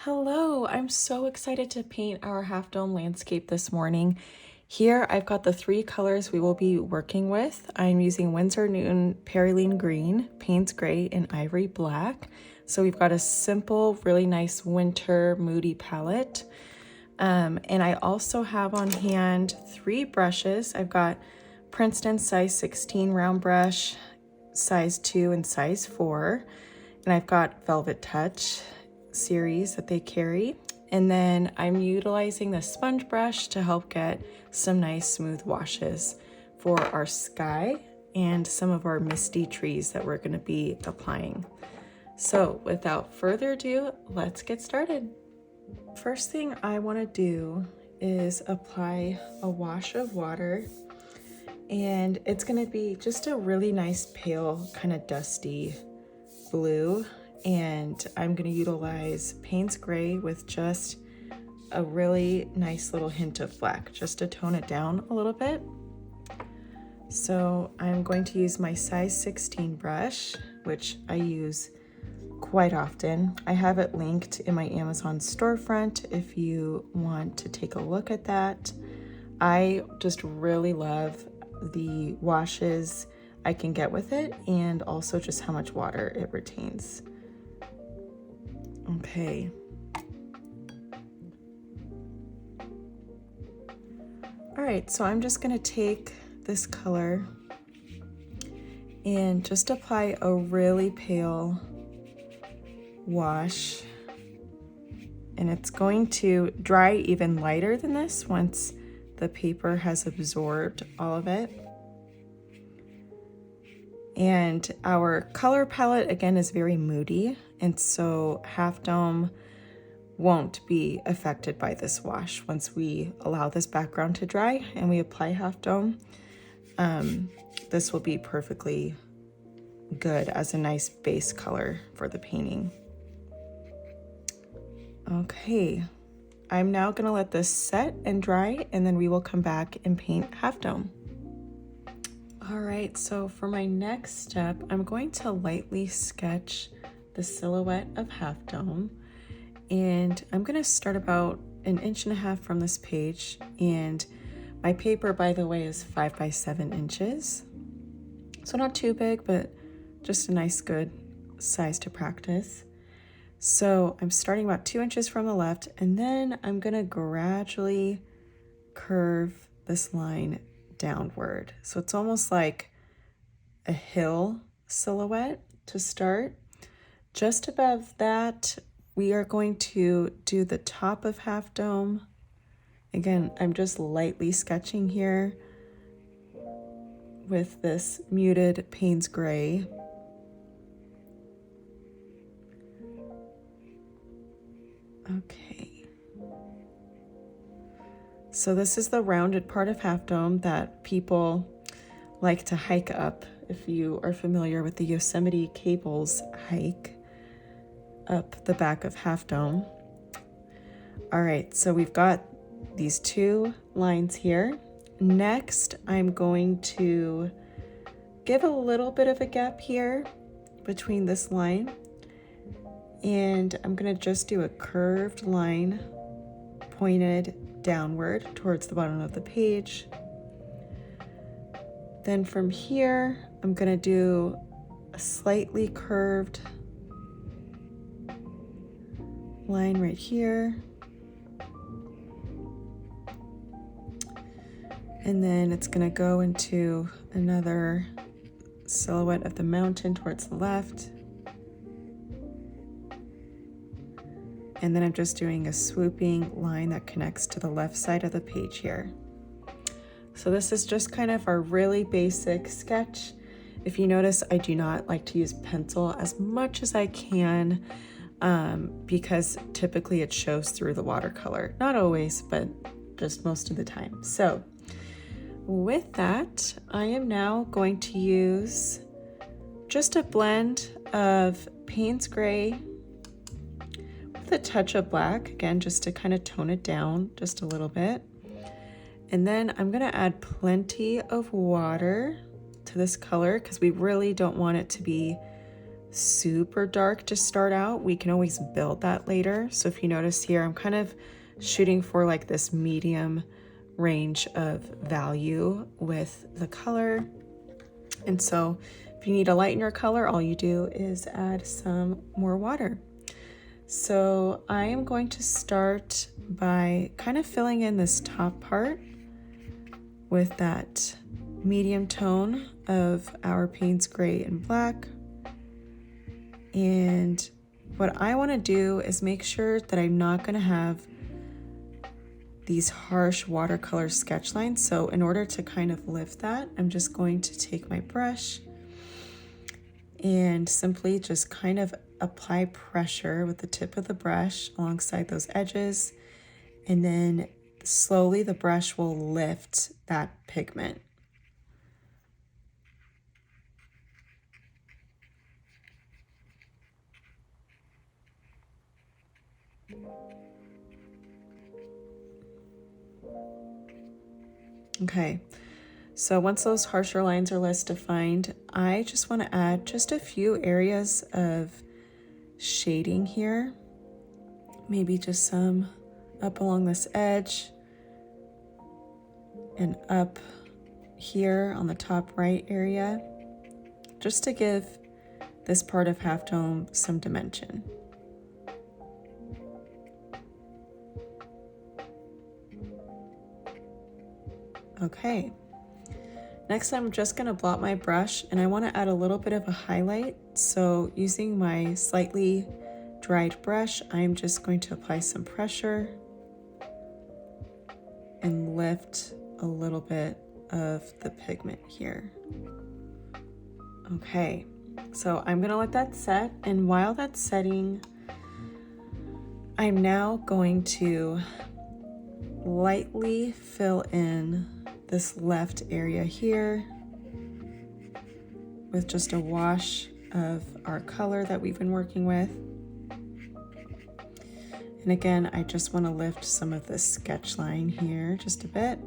Hello, I'm so excited to paint our half dome landscape this morning. Here I've got the three colors we will be working with. I'm using Winsor Newton Perylene Green, Payne's Gray, and Ivory Black. So we've got a simple, really nice winter moody palette. And I also have on hand three brushes. I've got Princeton size 16 round brush, size 2 and size 4. And I've got Velvet Touch series that they carry. And then I'm utilizing the sponge brush to help get some nice smooth washes for our sky and some of our misty trees that we're going to be applying. So without further ado, let's get started. First thing I want to do is apply a wash of water, and it's going to be just a really nice pale kind of dusty blue. And I'm going to utilize Payne's Gray with just a really nice little hint of black, just to tone it down a little bit. So I'm going to use my size 16 brush, which I use quite often. I have it linked in my Amazon storefront if you want to take a look at that. I just really love the washes I can get with it, and also just how much water it retains. Okay. All right, so I'm just going to take this color and just apply a really pale wash. And it's going to dry even lighter than this once the paper has absorbed all of it. And our color palette, again, is very moody, and so Half Dome won't be affected by this wash once we allow this background to dry and we apply Half Dome. This will be perfectly good as a nice base color for the painting. Okay, I'm now gonna let this set and dry, and then we will come back and paint Half Dome. All right, so for my next step, I'm going to lightly sketch the silhouette of Half Dome. And I'm gonna start about 1.5 inches from this page. And my paper, by the way, is 5 by 7 inches. So not too big, but just a nice good size to practice. So I'm starting about 2 inches from the left, and then I'm gonna gradually curve this line downward. So it's almost like a hill silhouette to start. Just above that, we are going to do the top of Half Dome. Again, I'm just lightly sketching here with this muted Payne's Gray. Okay. So this is the rounded part of Half Dome that people like to hike up. If you are familiar with the Yosemite cables hike up the back of Half Dome. All right, so we've got these two lines here. Next, I'm going to give a little bit of a gap here between this line, and I'm gonna just do a curved line pointed downward towards the bottom of the page. Then from here, I'm gonna do a slightly curved line right here. And then it's gonna go into another silhouette of the mountain towards the left. And then I'm just doing a swooping line that connects to the left side of the page here. So this is just kind of a really basic sketch. If you notice, I do not like to use pencil as much as I can because typically it shows through the watercolor. Not always, but just most of the time. So with that, I am now going to use just a blend of Payne's Gray with a touch of black, again, just to kind of tone it down just a little bit. And then I'm gonna add plenty of water to this color because we really don't want it to be super dark to start out. We can always build that later. So if you notice here, I'm kind of shooting for like this medium range of value with the color. And so if you need to lighten your color, all you do is add some more water. So I am going to start by kind of filling in this top part with that medium tone of our Payne's gray and black. And what I want to do is make sure that I'm not going to have these harsh watercolor sketch lines. So in order to kind of lift that, I'm just going to take my brush and simply just kind of apply pressure with the tip of the brush alongside those edges. And then slowly the brush will lift that pigment. Okay, so once those harsher lines are less defined, I just want to add just a few areas of shading here. Maybe just some up along this edge and up here on the top right area, just to give this part of Half Dome some dimension. Okay, next I'm just going to blot my brush, and I want to add a little bit of a highlight. So using my slightly dried brush, I'm just going to apply some pressure and lift a little bit of the pigment here. Okay, so I'm going to let that set, and while that's setting, I'm now going to lightly fill in this left area here with just a wash of our color that we've been working with. And again, I just want to lift some of this sketch line here just a bit.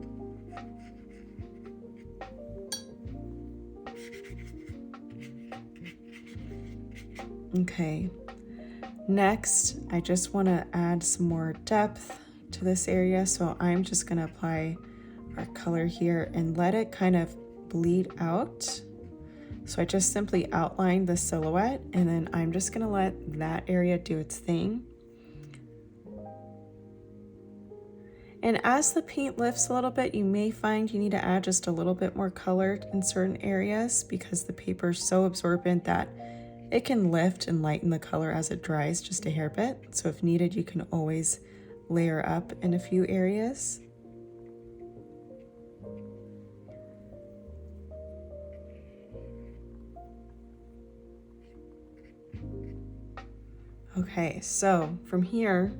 Okay, next I just want to add some more depth to this area, so I'm just going to apply our color here and let it kind of bleed out. So I just simply outline the silhouette, and then I'm just going to let that area do its thing. And as the paint lifts a little bit, you may find you need to add just a little bit more color in certain areas, because the paper is so absorbent that it can lift and lighten the color as it dries just a hair bit. So if needed, you can always layer up in a few areas. Okay, so from here,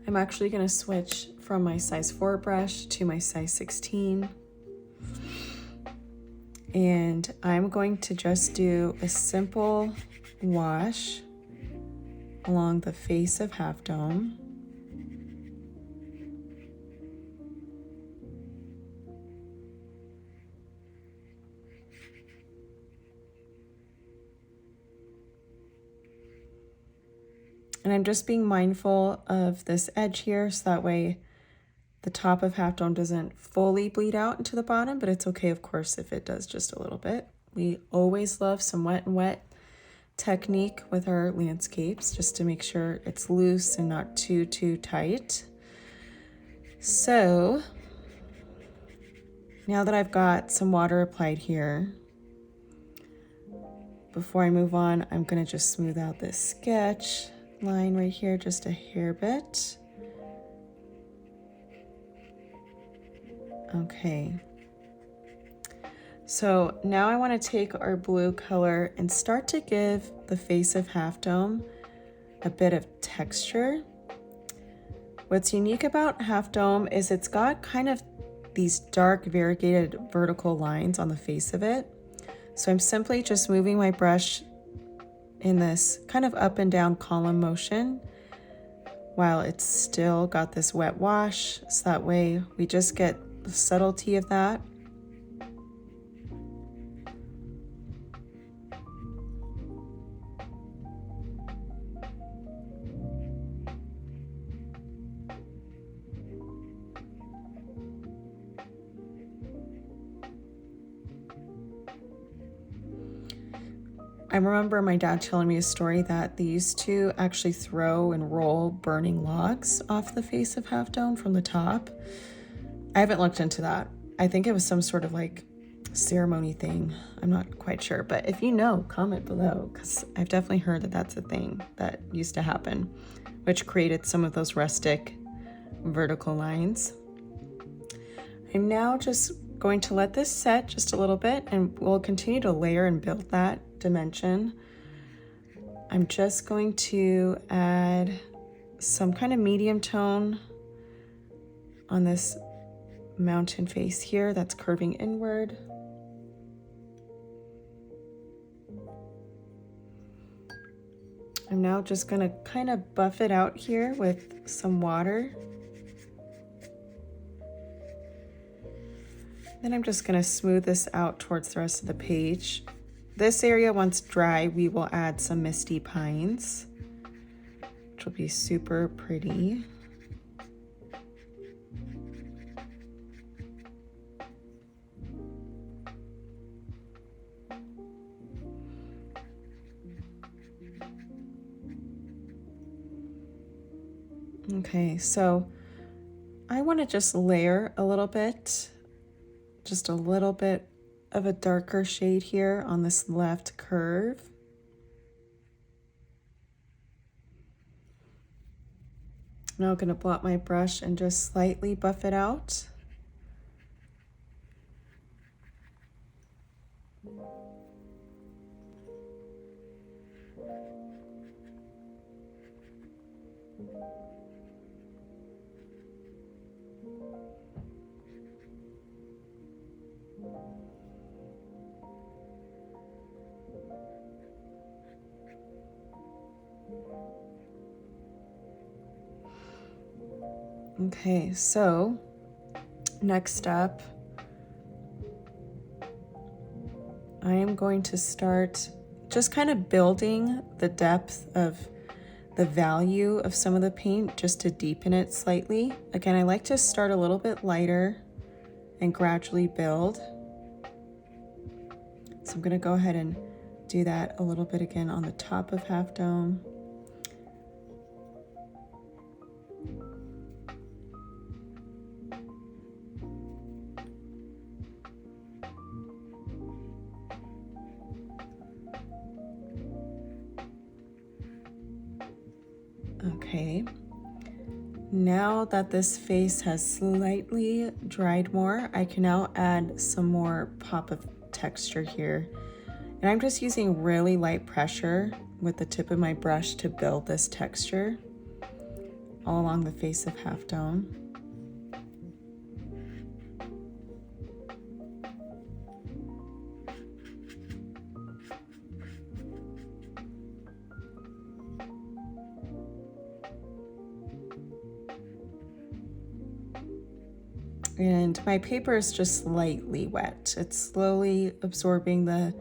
I'm actually going to switch from my size 4 brush to my size 16. And I'm going to just do a simple wash along the face of Half Dome. And I'm just being mindful of this edge here, so that way the top of Half Dome doesn't fully bleed out into the bottom, but it's okay, of course, if it does just a little bit. We always love some wet and wet technique with our landscapes, just to make sure it's loose and not too tight. So now that I've got some water applied here, before I move on, I'm going to just smooth out this sketch line right here just a hair bit. Okay, so now I want to take our blue color and start to give the face of Half Dome a bit of texture. What's unique about Half Dome is it's got kind of these dark variegated vertical lines on the face of it. So I'm simply just moving my brush in this kind of up and down column motion while it's still got this wet wash, so that way we just get the subtlety of that. I remember my dad telling me a story that they used to actually throw and roll burning logs off the face of Half Dome from the top. I haven't looked into that. I think it was some sort of like ceremony thing. I'm not quite sure, but if you know, comment below, because I've definitely heard that that's a thing that used to happen, which created some of those rustic vertical lines. I'm now just going to let this set just a little bit, and we'll continue to layer and build that dimension. I'm just going to add some kind of medium tone on this mountain face here that's curving inward. I'm now just going to kind of buff it out here with some water. Then I'm just going to smooth this out towards the rest of the page. This area, once dry, we will add some misty pines, which will be super pretty. Okay, so I want to just layer a little bit, just a little bit of a darker shade here on this left curve. Now I'm going to blot my brush and just slightly buff it out. Okay, so next up, I am going to start just kind of building the depth of the value of some of the paint just to deepen it slightly. Again, I like to start a little bit lighter and gradually build. So I'm going to go ahead and do that a little bit again on the top of Half Dome. Okay, now that this face has slightly dried more, I can now add some more pop of texture here. And I'm just using really light pressure with the tip of my brush to build this texture all along the face of Half Dome. And my paper is just slightly wet. It's slowly absorbing the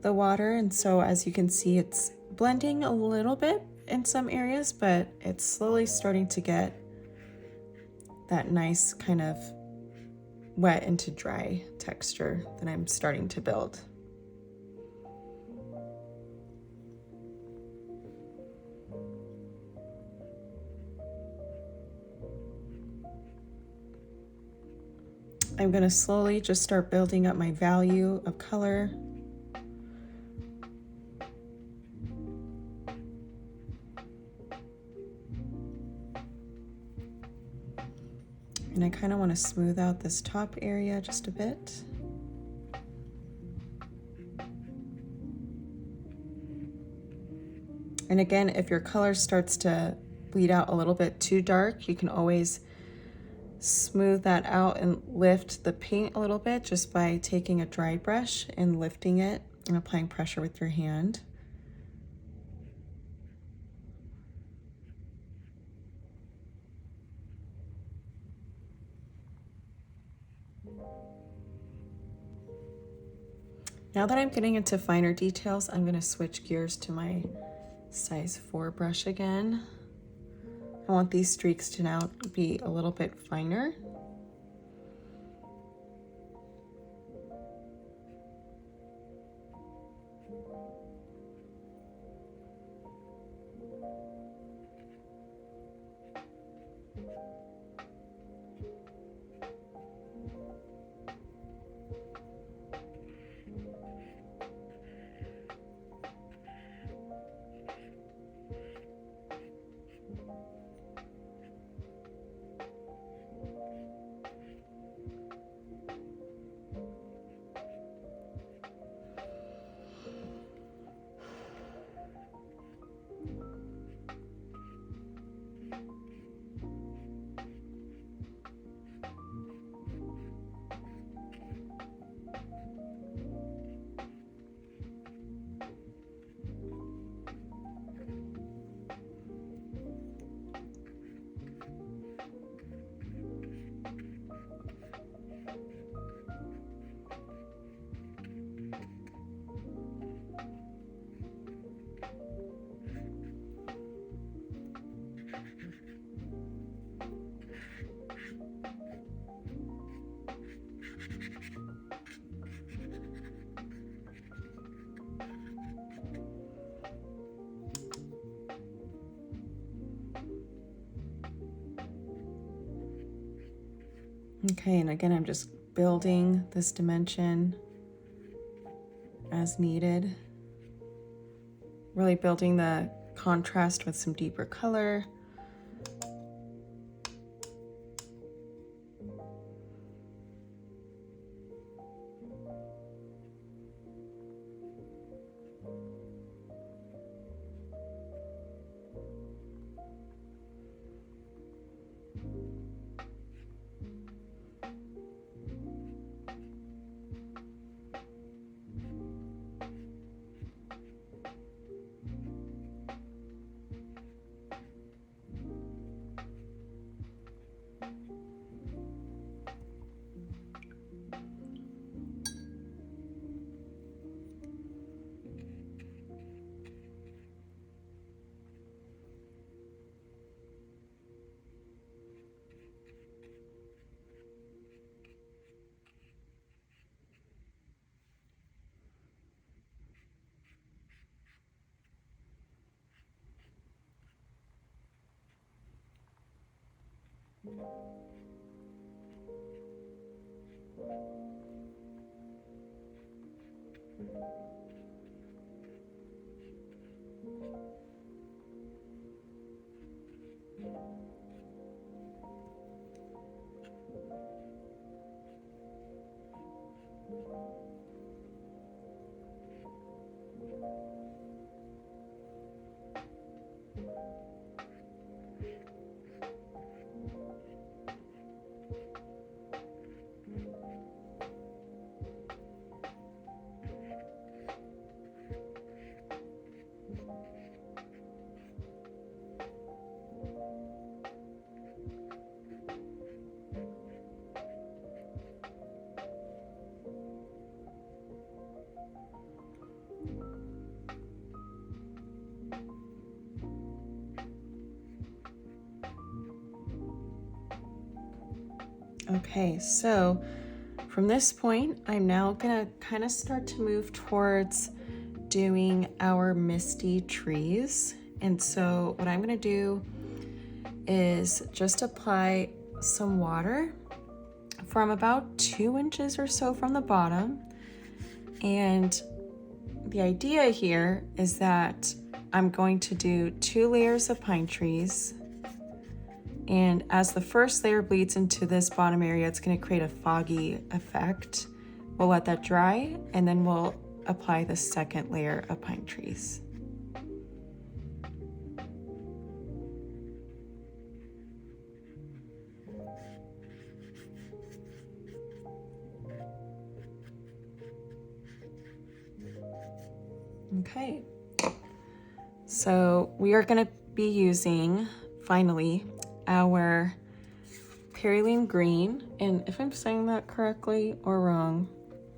water, and so as you can see, it's blending a little bit in some areas, but it's slowly starting to get that nice kind of wet into dry texture that I'm starting to build. I'm going to slowly just start building up my value of color. And I kind of want to smooth out this top area just a bit. And again, if your color starts to bleed out a little bit too dark, you can always smooth that out and lift the paint a little bit just by taking a dry brush and lifting it and applying pressure with your hand. Now that I'm getting into finer details, I'm going to switch gears to my size 4 brush again. I want these streaks to now be a little bit finer. Okay, and again, I'm just building this dimension as needed. Really building the contrast with some deeper color. Okay, so from this point, I'm now gonna kind of start to move towards doing our misty trees. And so what I'm gonna do is just apply some water from about 2 inches or so from the bottom. And the idea here is that I'm going to do 2 layers of pine trees. And as the first layer bleeds into this bottom area, it's going to create a foggy effect. We'll let that dry, and then we'll apply the second layer of pine trees. Okay, so we are going to be using, finally, our Perylene Green, and if I'm saying that correctly or wrong,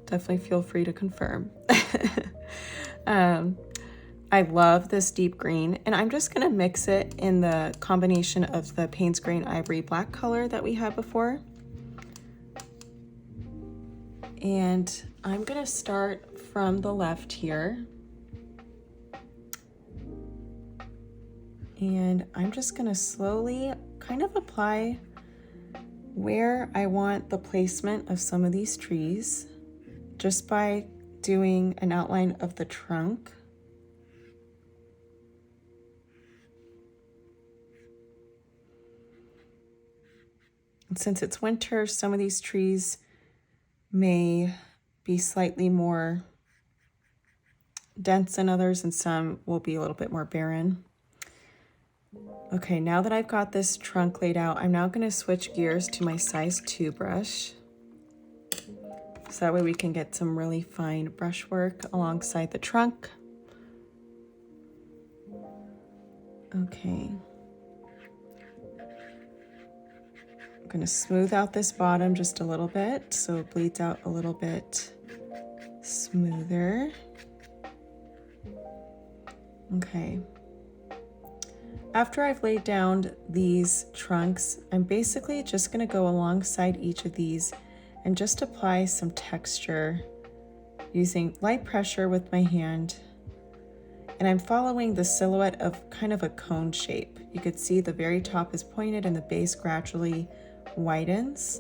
definitely feel free to confirm. I love this deep green, and I'm just gonna mix it in the combination of the Payne's Green Ivory black color that we had before. And I'm gonna start from the left here. And I'm just gonna slowly kind of apply where I want the placement of some of these trees, just by doing an outline of the trunk. And since it's winter, some of these trees may be slightly more dense than others, and some will be a little bit more barren. Okay, now that I've got this trunk laid out, I'm now going to switch gears to my size 2 brush. So that way we can get some really fine brushwork alongside the trunk. Okay. I'm going to smooth out this bottom just a little bit so it bleeds out a little bit smoother. Okay. After I've laid down these trunks, I'm basically just going to go alongside each of these and just apply some texture using light pressure with my hand. And I'm following the silhouette of kind of a cone shape. You could see the very top is pointed and the base gradually widens.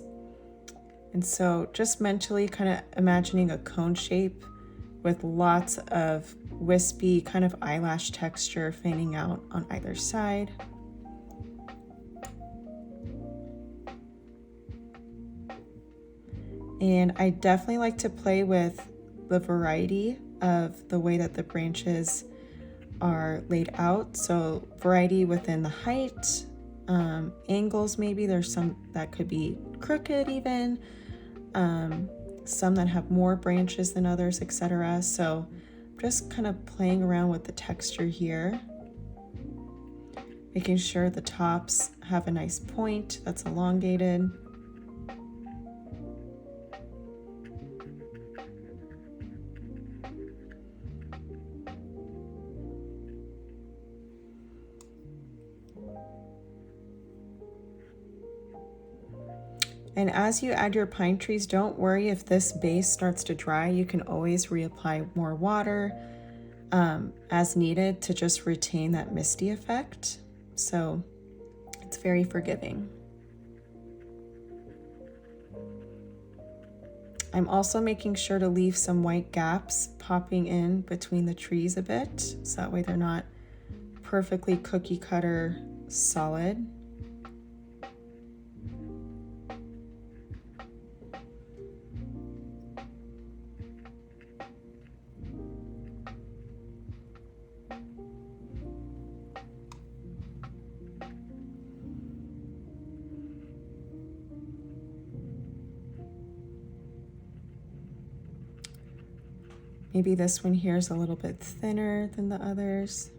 And so just mentally kind of imagining a cone shape with lots of wispy kind of eyelash texture fanning out on either side. And I definitely like to play with the variety of the way that the branches are laid out. So variety within the height, angles maybe. There's some that could be crooked even, some that have more branches than others, etc. So just kind of playing around with the texture here, making sure the tops have a nice point that's elongated. And as you add your pine trees, don't worry if this base starts to dry. You can always reapply more water as needed to just retain that misty effect. So it's very forgiving. I'm also making sure to leave some white gaps popping in between the trees a bit, so that way they're not perfectly cookie cutter solid. Maybe this one here is a little bit thinner than the others.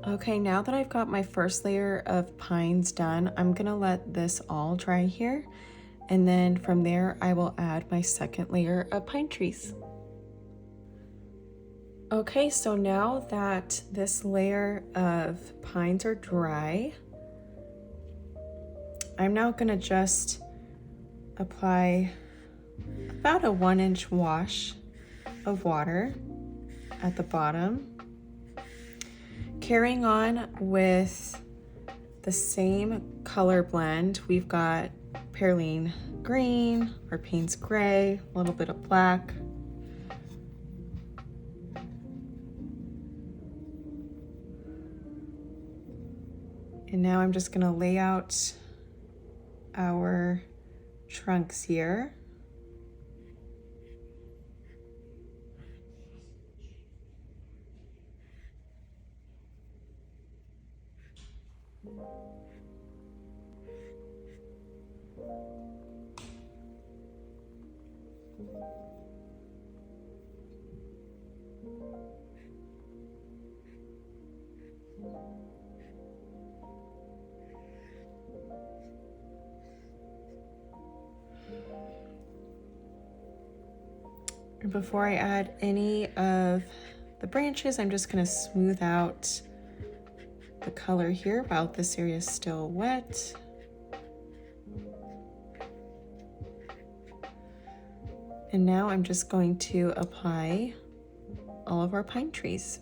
Okay, now that I've got my first layer of pines done, I'm gonna let this all dry here. And then from there, I will add my second layer of pine trees. Okay, so now that this layer of pines are dry, I'm now gonna just apply about a 1-inch wash of water at the bottom. Carrying on with the same color blend, we've got Perylene Green or Payne's Gray, a little bit of black. And now I'm just gonna lay out our trunks here. And before I add any of the branches, I'm just going to smooth out the color here while this area is still wet. And now I'm just going to apply all of our pine trees.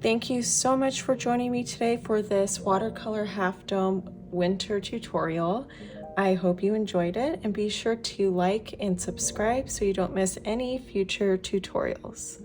Thank you so much for joining me today for this watercolor half dome winter tutorial. I hope you enjoyed it, and be sure to like and subscribe so you don't miss any future tutorials.